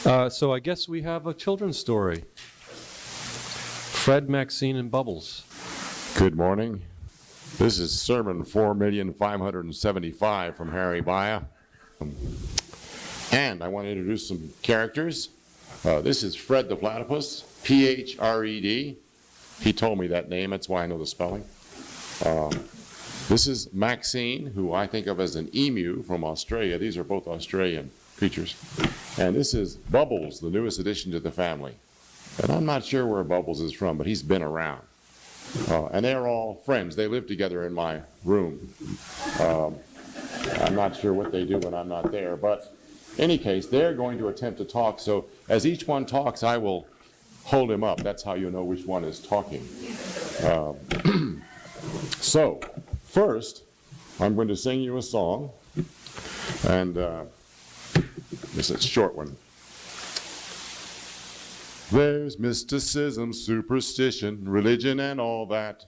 So I guess we have a children's story. Fred, Maxine, and Bubbles. Good morning. This is Sermon 4,575 from Harry Baya. And I want to introduce some characters. This is Fred the Platypus, P-H-R-E-D. He told me that name, that's why I know the spelling. This is Maxine, who I think of as an emu from Australia. These are both Australian creatures. And this is Bubbles, the newest addition to the family. And I'm not sure where Bubbles is from, but he's been around. And they're all friends. They live together in my room. I'm not sure what they do when I'm not there. But in any case, they're going to attempt to talk. So as each one talks, I will hold him up. That's how you know which one is talking. So first, I'm going to sing you a song. And this is a short one. There's mysticism, superstition, religion, and all that.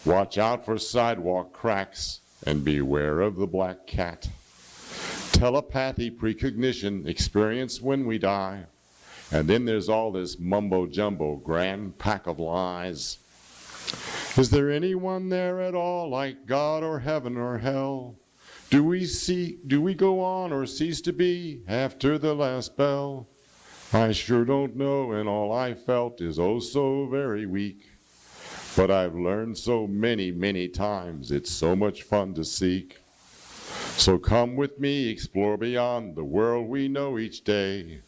Watch out for sidewalk cracks and beware of the black cat. Telepathy, precognition, experience when we die. And then there's all this mumbo-jumbo, grand pack of lies. Is there anyone there at all like God or heaven or hell? Do we go on or cease to be after the last bell? I sure don't know, and all I felt is oh so very weak. But I've learned so many, many times, it's so much fun to seek. So come with me, explore beyond the world we know each day.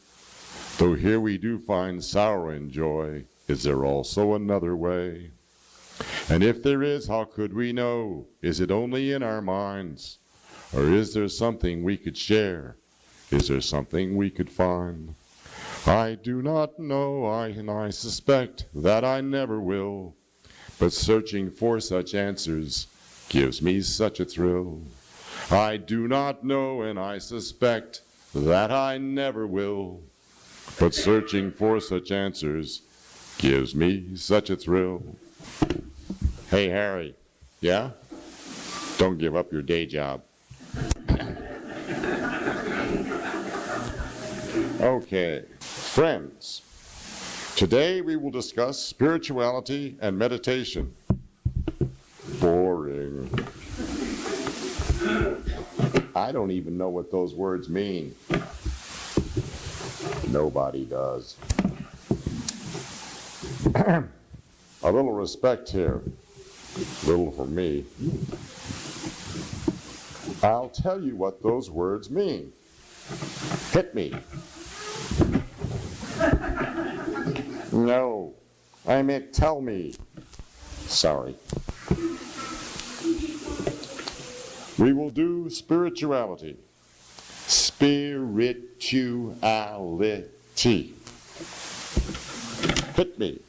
Though here we do find sorrow and joy, is there also another way? And if there is, how could we know? Is it only in our minds? Or is there something we could share? Is there something we could find? I do not know, and I suspect that I never will. But searching for such answers gives me such a thrill. I do not know, and I suspect that I never will. But searching for such answers gives me such a thrill. Hey, Harry, yeah? Don't give up your day job. Okay, friends, today we will discuss spirituality and meditation. Boring. I don't even know what those words mean. Nobody does. A little respect here. Little for me. I'll tell you what those words mean. Hit me. No, I meant tell me. Sorry. We will do spirituality. Spirituality. Hit me.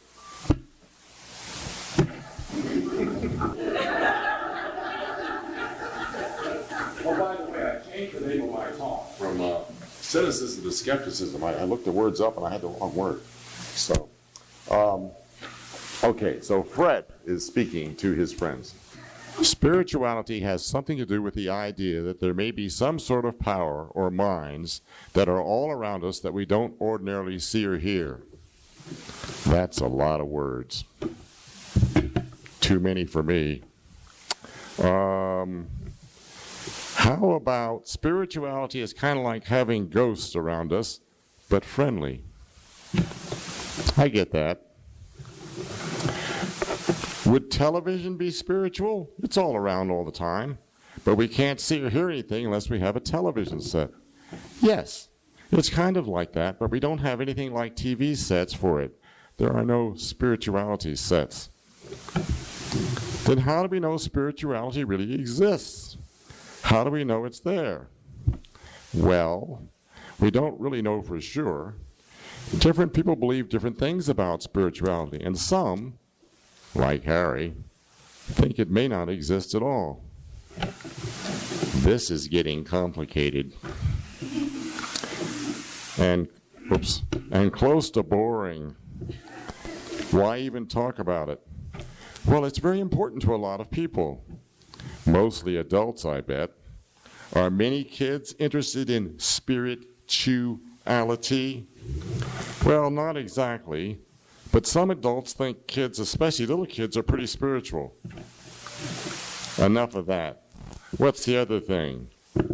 Oh, by the way, I changed the name of my talk from cynicism to skepticism. I looked the words up and I had the wrong word. So, okay, so Fred is speaking to his friends. Spirituality has something to do with the idea that there may be some sort of power or minds that are all around us that we don't ordinarily see or hear. That's a lot of words. Too many for me. How about spirituality is kind of like having ghosts around us, but friendly. I get that. Would television be spiritual? It's all around all the time, but we can't see or hear anything unless we have a television set. Yes, it's kind of like that, but we don't have anything like TV sets for it. There are no spirituality sets. Then how do we know spirituality really exists? How do we know it's there? Well, we don't really know for sure. Different people believe different things about spirituality, and some, like Harry, think it may not exist at all. This is getting complicated. And close to boring. Why even talk about it? Well, it's very important to a lot of people. Mostly adults, I bet. Are many kids interested in spirituality? Well, not exactly, but some adults think kids, especially little kids, are pretty spiritual. Enough of that. What's the other thing?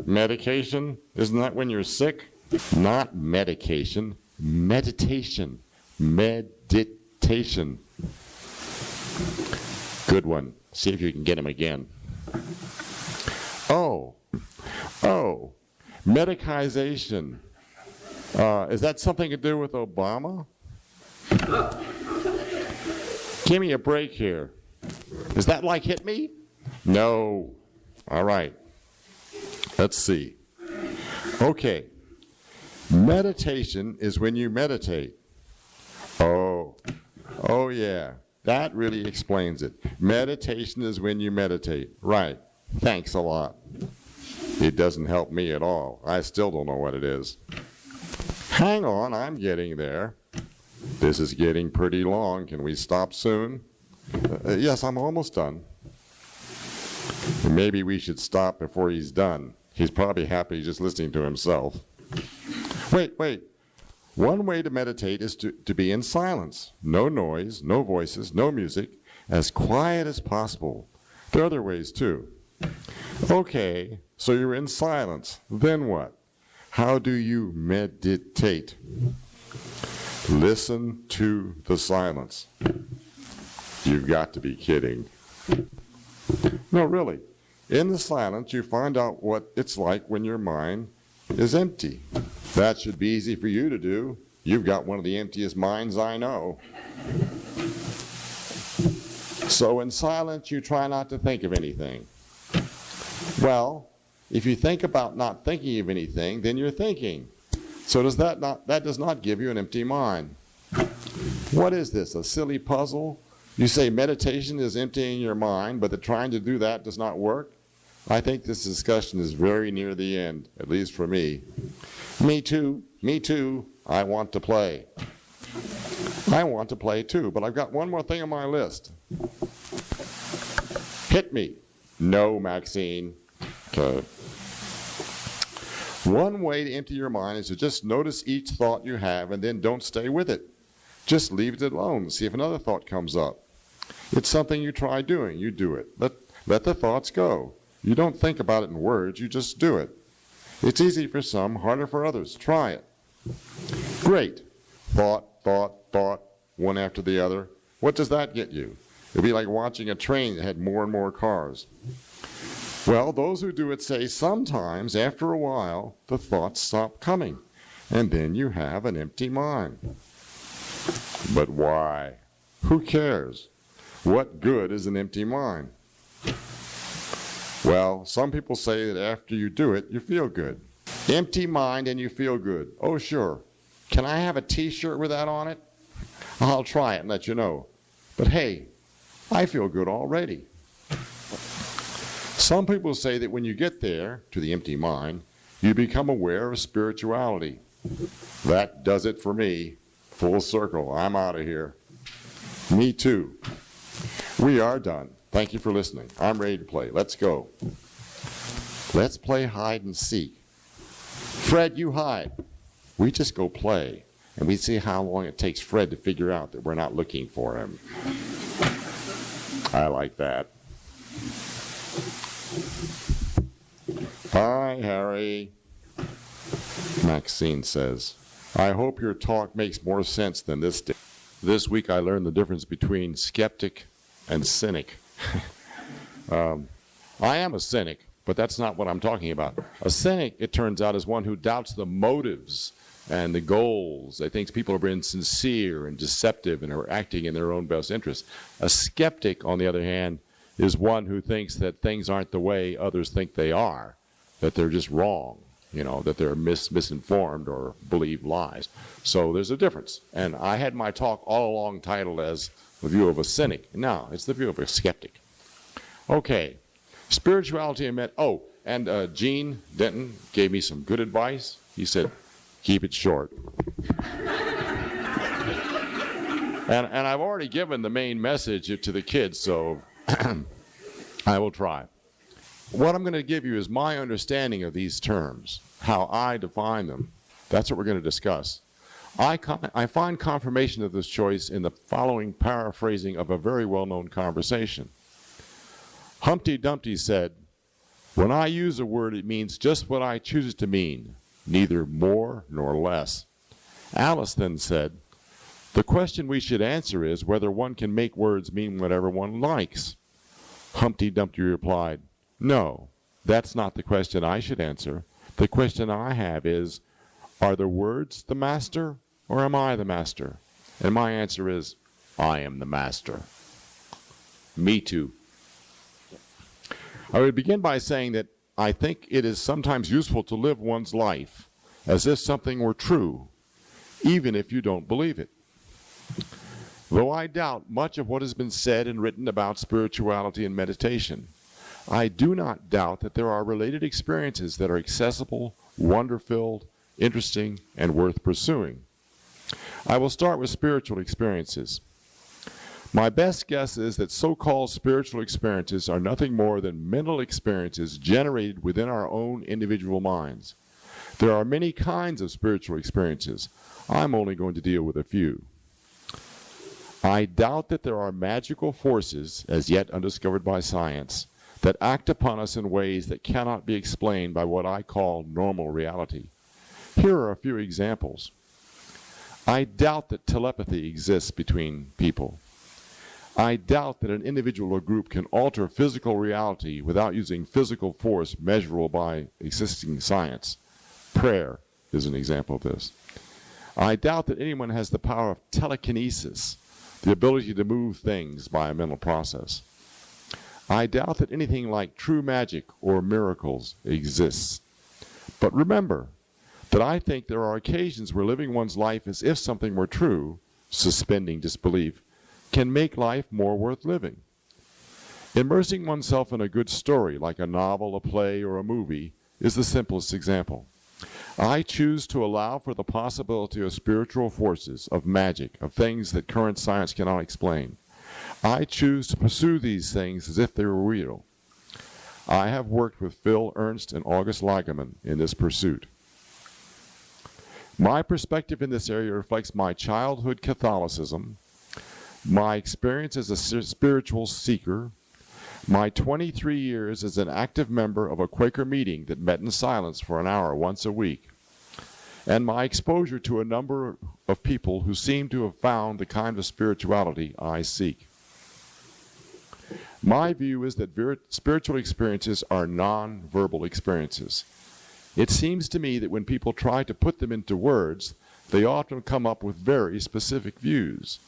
Medication? Isn't that when you're sick? Not medication, meditation. Meditation. Good one. See if you can get him again. Oh, medicization. Is that something to do with Obama? Give me a break here. Is that like hit me? No. All right. Let's see. Okay. Meditation is when you meditate. Oh yeah. That really explains it. Meditation is when you meditate. Right. Thanks a lot. It doesn't help me at all. I still don't know what it is. Hang on, I'm getting there. This is getting pretty long. Can we stop soon? Yes, I'm almost done. Maybe we should stop before he's done. He's probably happy just listening to himself. Wait. One way to meditate is to be in silence. No noise, no voices, no music, as quiet as possible. There are other ways too. Okay, so you're in silence. Then what? How do you meditate? Listen to the silence. You've got to be kidding. No, really. In the silence, you find out what it's like when your mind is empty. That should be easy for you to do. You've got one of the emptiest minds I know. So in silence, you try not to think of anything. Well, if you think about not thinking of anything, then you're thinking. So that does not give you an empty mind. What is this, a silly puzzle? You say meditation is emptying your mind, but that trying to do that does not work? I think this discussion is very near the end, at least for me. Me too. I want to play. I want to play too, but I've got one more thing on my list. Hit me. No, Maxine. Okay. One way to empty your mind is to just notice each thought you have and then don't stay with it. Just leave it alone. See if another thought comes up. It's something you try doing. You do it. Let the thoughts go. You don't think about it in words. You just do it. It's easy for some, harder for others. Try it. Great. Thought, one after the other. What does that get you? It'd be like watching a train that had more and more cars. Well, those who do it say sometimes, after a while, the thoughts stop coming, and then you have an empty mind. But why? Who cares? What good is an empty mind? Well, some people say that after you do it, you feel good. Empty mind and you feel good. Oh, sure. Can I have a t-shirt with that on it? I'll try it and let you know. But hey, I feel good already. Some people say that when you get there, to the empty mind, you become aware of spirituality. That does it for me. Full circle. I'm out of here. Me too. We are done. Thank you for listening. I'm ready to play. Let's go. Let's play hide and seek. Fred, you hide. We just go play, and we see how long it takes Fred to figure out that we're not looking for him. I like that. Hi, Harry. Maxine says, I hope your talk makes more sense than this did. This week I learned the difference between skeptic and cynic. I am a cynic, but that's not what I'm talking about. A cynic, it turns out, is one who doubts the motives and the goals. They think people are being sincere and deceptive and are acting in their own best interest. A skeptic, on the other hand, is one who thinks that things aren't the way others think they are, that they're just wrong, that they're misinformed or believe lies. So there's a difference. And I had my talk all along titled as The View of a Cynic. Now, it's the view of a skeptic. Okay, spirituality and Gene Denton gave me some good advice. He said, keep it short. and I've already given the main message to the kids, so I will try. What I'm going to give you is my understanding of these terms, how I define them. That's what we're going to discuss. I find confirmation of this choice in the following paraphrasing of a very well-known conversation. Humpty Dumpty said, "When I use a word, it means just what I choose it to mean, neither more nor less." Alice then said, "The question we should answer is whether one can make words mean whatever one likes." Humpty Dumpty replied, "No, that's not the question I should answer. The question I have is, are the words the master, or am I the master?" And my answer is, I am the master. Me too. I would begin by saying that I think it is sometimes useful to live one's life as if something were true, even if you don't believe it. Though I doubt much of what has been said and written about spirituality and meditation, I do not doubt that there are related experiences that are accessible, wonder-filled, interesting, and worth pursuing. I will start with spiritual experiences. My best guess is that so-called spiritual experiences are nothing more than mental experiences generated within our own individual minds. There are many kinds of spiritual experiences. I'm only going to deal with a few. I doubt that there are magical forces, as yet undiscovered by science, that act upon us in ways that cannot be explained by what I call normal reality. Here are a few examples. I doubt that telepathy exists between people. I doubt that an individual or group can alter physical reality without using physical force measurable by existing science. Prayer is an example of this. I doubt that anyone has the power of telekinesis, the ability to move things by a mental process. I doubt that anything like true magic or miracles exists. But remember that I think there are occasions where living one's life as if something were true, suspending disbelief, can make life more worth living. Immersing oneself in a good story, like a novel, a play, or a movie, is the simplest example. I choose to allow for the possibility of spiritual forces, of magic, of things that current science cannot explain. I choose to pursue these things as if they were real. I have worked with Phil Ernst and August Lagerman in this pursuit. My perspective in this area reflects my childhood Catholicism, my experience as a spiritual seeker, my 23 years as an active member of a Quaker meeting that met in silence for an hour once a week, and my exposure to a number of people who seem to have found the kind of spirituality I seek. My view is that spiritual experiences are non-verbal experiences. It seems to me that when people try to put them into words, they often come up with very specific views.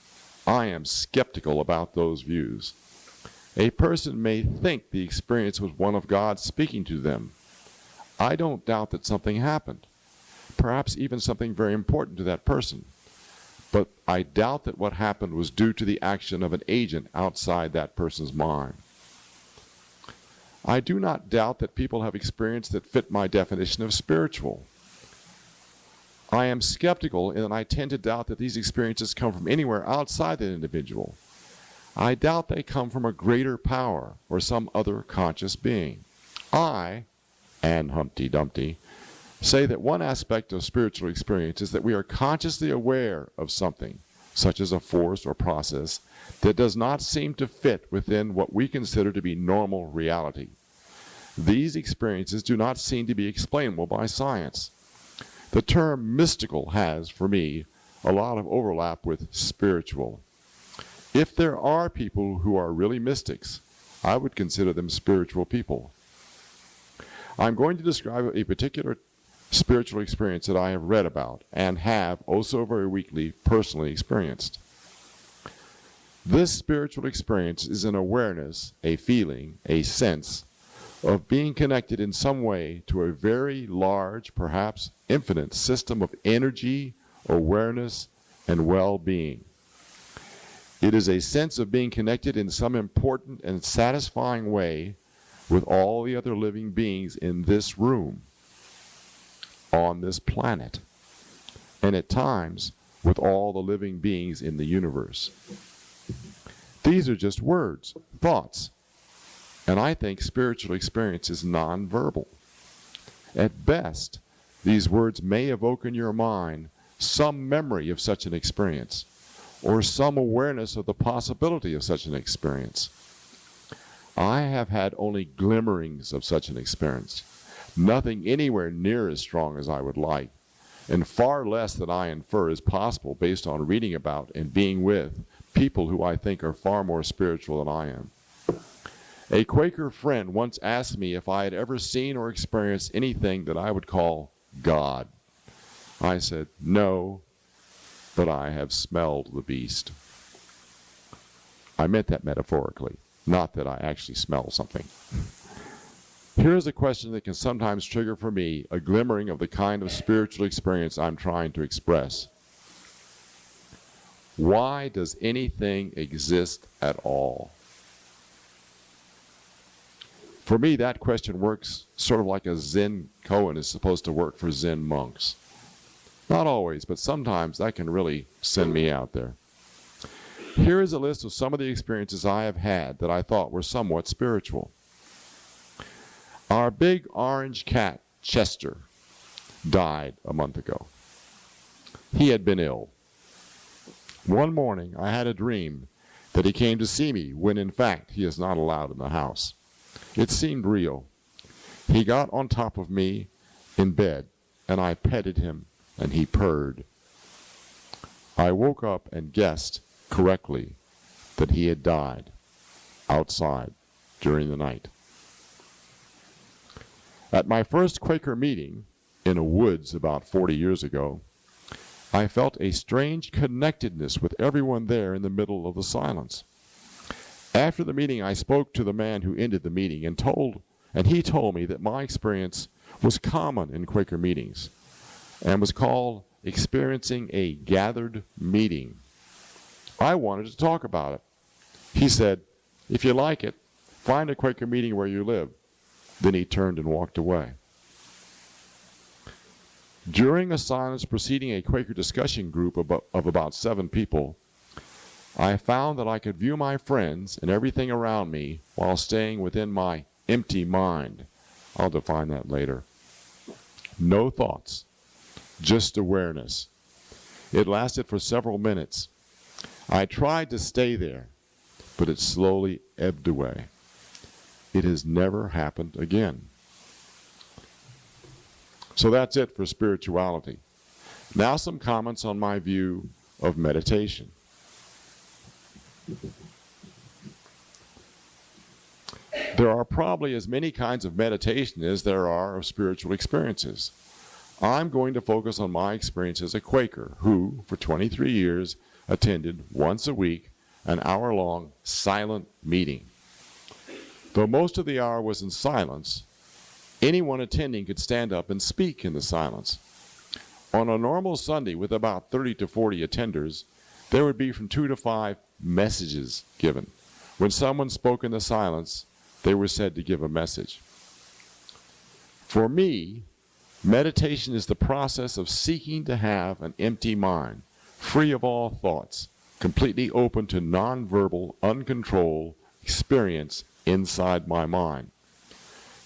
I am skeptical about those views. A person may think the experience was one of God speaking to them. I don't doubt that something happened, perhaps even something very important to that person. But I doubt that what happened was due to the action of an agent outside that person's mind. I do not doubt that people have experience that fit my definition of spiritual. I am skeptical in that I tend to doubt that these experiences come from anywhere outside that individual. I doubt they come from a greater power or some other conscious being. I, and Humpty Dumpty, say that one aspect of spiritual experience is that we are consciously aware of something, such as a force or process, that does not seem to fit within what we consider to be normal reality. These experiences do not seem to be explainable by science. The term mystical has, for me, a lot of overlap with spiritual. If there are people who are really mystics, I would consider them spiritual people. I'm going to describe a particular spiritual experience that I have read about and have, oh so very weakly, personally experienced. This spiritual experience is an awareness, a feeling, a sense of being connected in some way to a very large, perhaps infinite system of energy, awareness, and well-being. It is a sense of being connected in some important and satisfying way with all the other living beings in this room, on this planet, and at times with all the living beings in the universe. These are just words, thoughts, and I think spiritual experience is non-verbal. At best, these words may evoke in your mind some memory of such an experience, or some awareness of the possibility of such an experience. I have had only glimmerings of such an experience, nothing anywhere near as strong as I would like, and far less than I infer is possible based on reading about and being with people who I think are far more spiritual than I am. A Quaker friend once asked me if I had ever seen or experienced anything that I would call God. I said, no, but I have smelled the beast. I meant that metaphorically, not that I actually smell something. Here is a question that can sometimes trigger for me a glimmering of the kind of spiritual experience I'm trying to express. Why does anything exist at all? For me, that question works sort of like a Zen koan is supposed to work for Zen monks. Not always, but sometimes that can really send me out there. Here is a list of some of the experiences I have had that I thought were somewhat spiritual. Our big orange cat, Chester, died a month ago. He had been ill. One morning, I had a dream that he came to see me when, in fact, he is not allowed in the house. It seemed real. He got on top of me in bed, and I petted him, and he purred. I woke up and guessed correctly that he had died outside during the night. At my first Quaker meeting in a woods about 40 years ago, I felt a strange connectedness with everyone there in the middle of the silence. After the meeting, I spoke to the man who ended the meeting and he told me that my experience was common in Quaker meetings and was called experiencing a gathered meeting. I wanted to talk about it. He said, if you like it, find a Quaker meeting where you live. Then he turned and walked away. During a silence preceding a Quaker discussion group of about 7 people, I found that I could view my friends and everything around me while staying within my empty mind. I'll define that later. No thoughts, just awareness. It lasted for several minutes. I tried to stay there, but it slowly ebbed away. It has never happened again. So that's it for spirituality. Now some comments on my view of meditation. There are probably as many kinds of meditation as there are of spiritual experiences. I'm going to focus on my experience as a Quaker who, for 23 years, attended once a week an hour-long silent meeting. Though most of the hour was in silence, anyone attending could stand up and speak in the silence. On a normal Sunday with about 30 to 40 attenders, there would be from 2 to 5 messages given. When someone spoke in the silence, they were said to give a message. For me, meditation is the process of seeking to have an empty mind, free of all thoughts, completely open to nonverbal, uncontrolled experience inside my mind.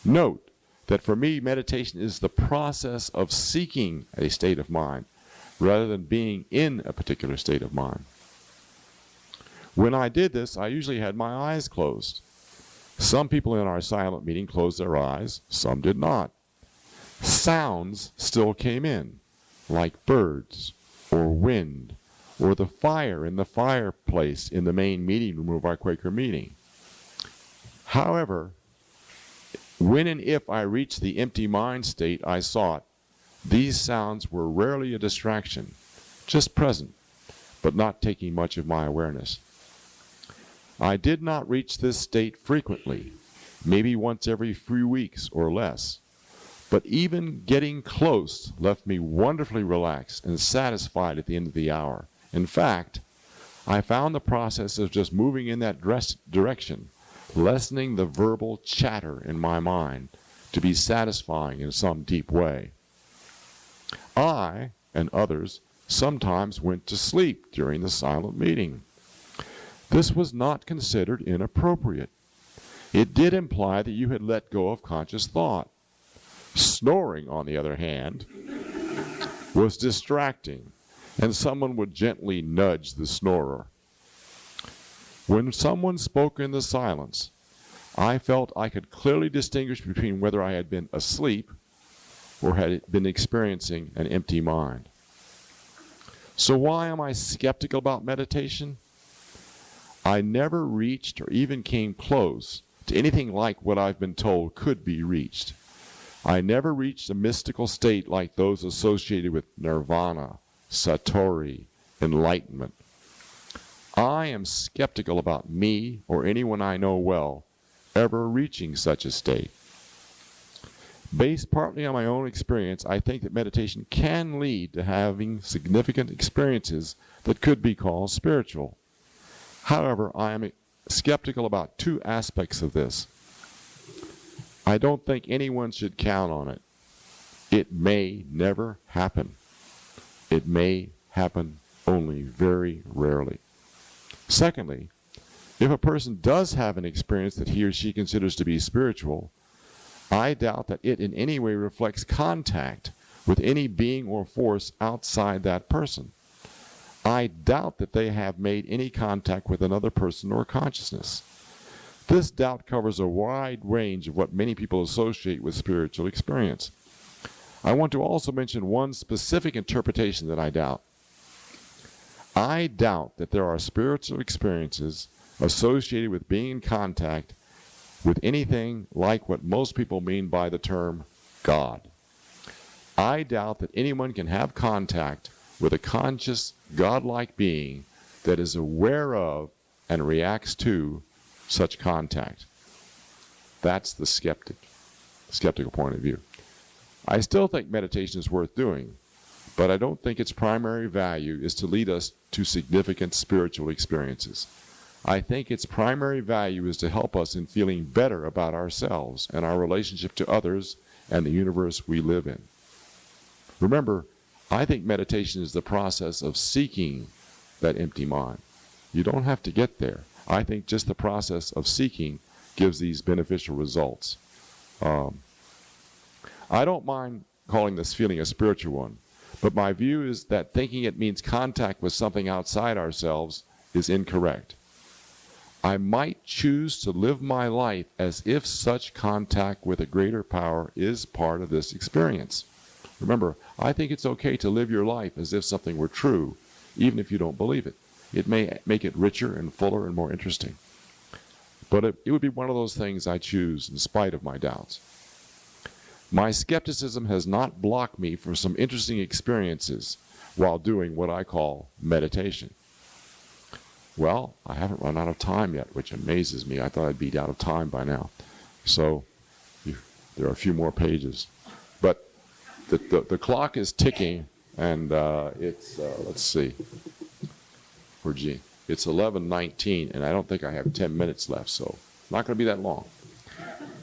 Note that for me, meditation is the process of seeking a state of mind rather than being in a particular state of mind. When I did this, I usually had my eyes closed. Some people in our silent meeting closed their eyes, some did not. Sounds still came in, like birds or wind or the fire in the fireplace in the main meeting room of our Quaker meeting. However, when and if I reached the empty mind state I sought, these sounds were rarely a distraction, just present, but not taking much of my awareness. I did not reach this state frequently, maybe once every few weeks or less, but even getting close left me wonderfully relaxed and satisfied at the end of the hour. In fact, I found the process of just moving in that direction, lessening the verbal chatter in my mind, to be satisfying in some deep way. I, and others, sometimes went to sleep during the silent meeting. This was not considered inappropriate. It did imply that you had let go of conscious thought. Snoring, on the other hand, was distracting and someone would gently nudge the snorer. When someone spoke in the silence, I felt I could clearly distinguish between whether I had been asleep or had been experiencing an empty mind. So why am I skeptical about meditation? I never reached or even came close to anything like what I've been told could be reached. I never reached a mystical state like those associated with nirvana, satori, enlightenment. I am skeptical about me or anyone I know well ever reaching such a state. Based partly on my own experience, I think that meditation can lead to having significant experiences that could be called spiritual. However, I am skeptical about two aspects of this. I don't think anyone should count on it. It may never happen. It may happen only very rarely. Secondly, if a person does have an experience that he or she considers to be spiritual, I doubt that it in any way reflects contact with any being or force outside that person. I doubt that they have made any contact with another person or consciousness. This doubt covers a wide range of what many people associate with spiritual experience. I want to also mention one specific interpretation that I doubt. I doubt that there are spiritual experiences associated with being in contact with anything like what most people mean by the term God. I doubt that anyone can have contact with a conscious, godlike being that is aware of and reacts to such contact. That's the skeptical point of view. I still think meditation is worth doing, but I don't think its primary value is to lead us to significant spiritual experiences. I think its primary value is to help us in feeling better about ourselves and our relationship to others and the universe we live in. Remember, I think meditation is the process of seeking that empty mind. You don't have to get there. I think just the process of seeking gives these beneficial results. I don't mind calling this feeling a spiritual one, but my view is that thinking it means contact with something outside ourselves is incorrect. I might choose to live my life as if such contact with a greater power is part of this experience. Remember, I think it's okay to live your life as if something were true, even if you don't believe it. It may make it richer and fuller and more interesting. But it would be one of those things I choose in spite of my doubts. My skepticism has not blocked me from some interesting experiences while doing what I call meditation. Well, I haven't run out of time yet, which amazes me. I thought I'd be out of time by now. So there are a few more pages. But the clock is ticking, and it's, let's see, it's 11:19, and I don't think I have 10 minutes left, so it's not going to be that long.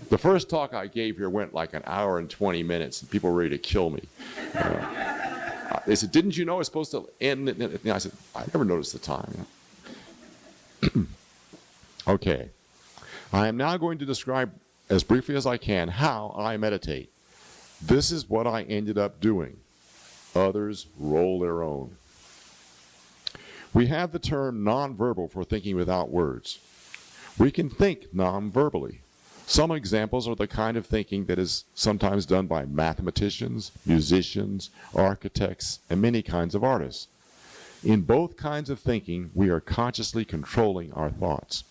The first talk I gave here went like an hour and 20 minutes, and people were ready to kill me. They said, "Didn't you know it's supposed to end?" And I said, "I never noticed the time." Okay. I am now going to describe as briefly as I can how I meditate. This is what I ended up doing. Others roll their own. We have the term nonverbal for thinking without words. We can think nonverbally. Some examples are the kind of thinking that is sometimes done by mathematicians, musicians, architects, and many kinds of artists. In both kinds of thinking, we are consciously controlling our thoughts.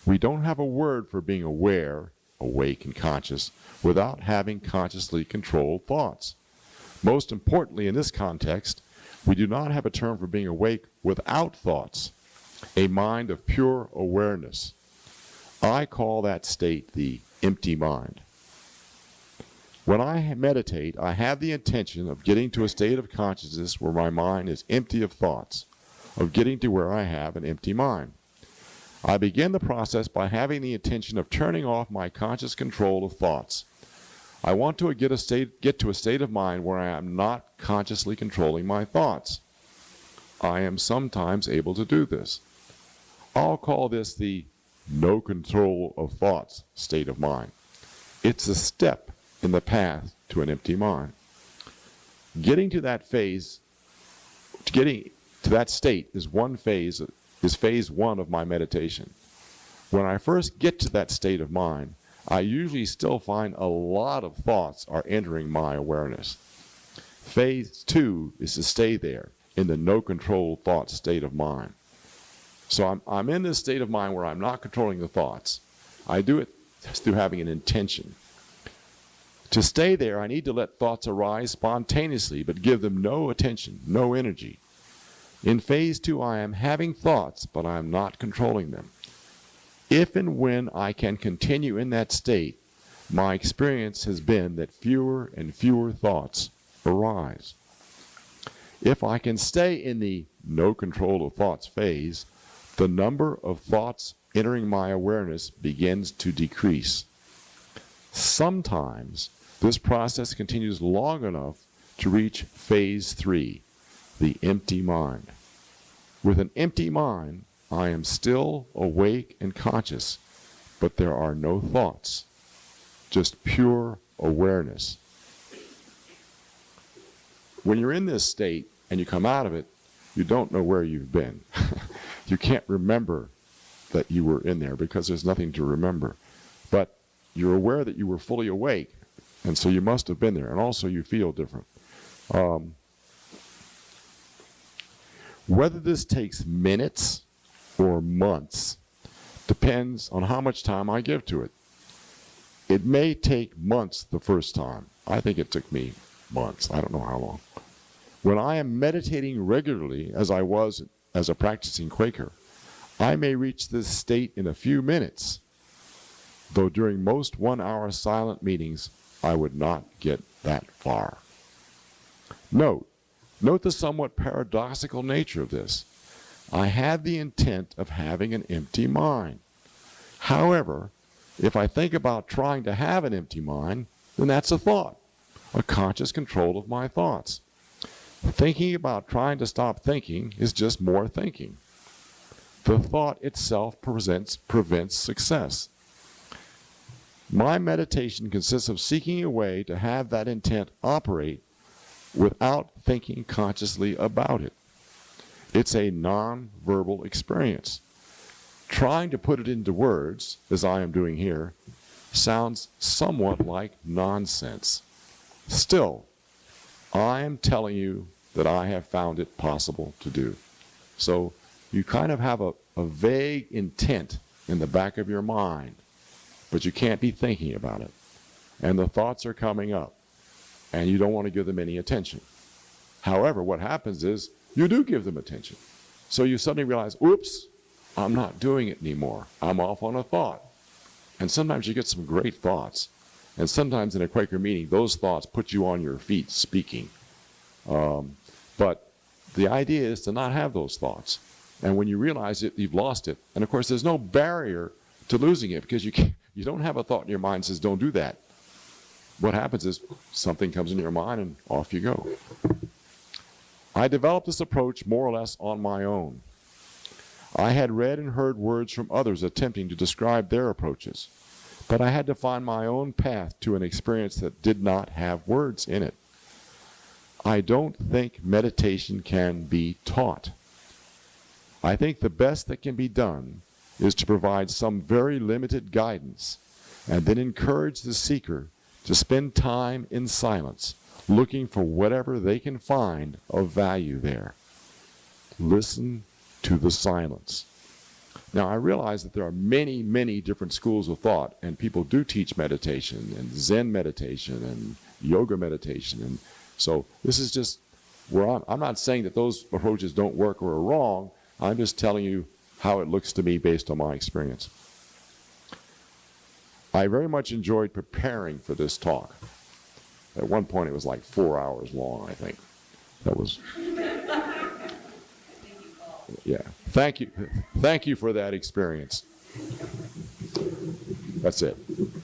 We don't have a word for being aware, awake and conscious, without having consciously controlled thoughts. Most importantly in this context, we do not have a term for being awake without thoughts, a mind of pure awareness. I call that state the empty mind. When I meditate, I have the intention of getting to a state of consciousness where my mind is empty of thoughts, of getting to where I have an empty mind. I begin the process by having the intention of turning off my conscious control of thoughts. I want to get to a state of mind where I am not consciously controlling my thoughts. I am sometimes able to do this. I'll call this the no control of thoughts state of mind. It's a step in the path to an empty mind. Getting to that phase Getting to that state is phase one of my meditation. When I first get to that state of mind, I usually still find a lot of thoughts are entering my awareness. Phase two is to stay there in the no control thought state of mind. So I'm in this state of mind where I'm not controlling the thoughts. I do it through having an intention. To stay there, I need to let thoughts arise spontaneously, but give them no attention, no energy. In phase two, I am having thoughts, but I am not controlling them. If and when I can continue in that state, my experience has been that fewer and fewer thoughts arise. If I can stay in the no control of thoughts phase, the number of thoughts entering my awareness begins to decrease. Sometimes this process continues long enough to reach phase three, the empty mind. With an empty mind, I am still awake and conscious, but there are no thoughts, just pure awareness. When you're in this state and you come out of it, you don't know where you've been. You can't remember that you were in there because there's nothing to remember. But you're aware that you were fully awake, and so you must have been there, and also you feel different. Whether this takes minutes or months depends on how much time I give to it. It may take months the first time. I think it took me months. I don't know how long. When I am meditating regularly, as I was as a practicing Quaker, I may reach this state in a few minutes, though during most 1-hour silent meetings, I would not get that far. Note the somewhat paradoxical nature of this. I have the intent of having an empty mind. However, if I think about trying to have an empty mind, then that's a thought, a conscious control of my thoughts. Thinking about trying to stop thinking is just more thinking. The thought itself prevents success. My meditation consists of seeking a way to have that intent operate without thinking consciously about it. It's a non-verbal experience. Trying to put it into words, as I am doing here, sounds somewhat like nonsense. Still, I am telling you that I have found it possible to do. So you kind of have a vague intent in the back of your mind, but you can't be thinking about it. And the thoughts are coming up, and you don't want to give them any attention. However, what happens is you do give them attention. So you suddenly realize, oops, I'm not doing it anymore. I'm off on a thought. And sometimes you get some great thoughts. And sometimes in a Quaker meeting, those thoughts put you on your feet speaking. But the idea is to not have those thoughts. And when you realize it, you've lost it. And of course, there's no barrier to losing it because you don't have a thought in your mind that says, don't do that. What happens is something comes in your mind and off you go. I developed this approach more or less on my own. I had read and heard words from others attempting to describe their approaches, but I had to find my own path to an experience that did not have words in it. I don't think meditation can be taught. I think the best that can be done is to provide some very limited guidance and then encourage the seeker to spend time in silence, looking for whatever they can find of value there. Listen to the silence. Now, I realize that there are many, many different schools of thought, and people do teach meditation and Zen meditation and yoga meditation. And so this is just where I'm not saying that those approaches don't work or are wrong. I'm just telling you how it looks to me based on my experience. I very much enjoyed preparing for this talk. At one point, it was like 4 hours long, I think. That was... Yeah. Thank you. Thank you for that experience. That's it.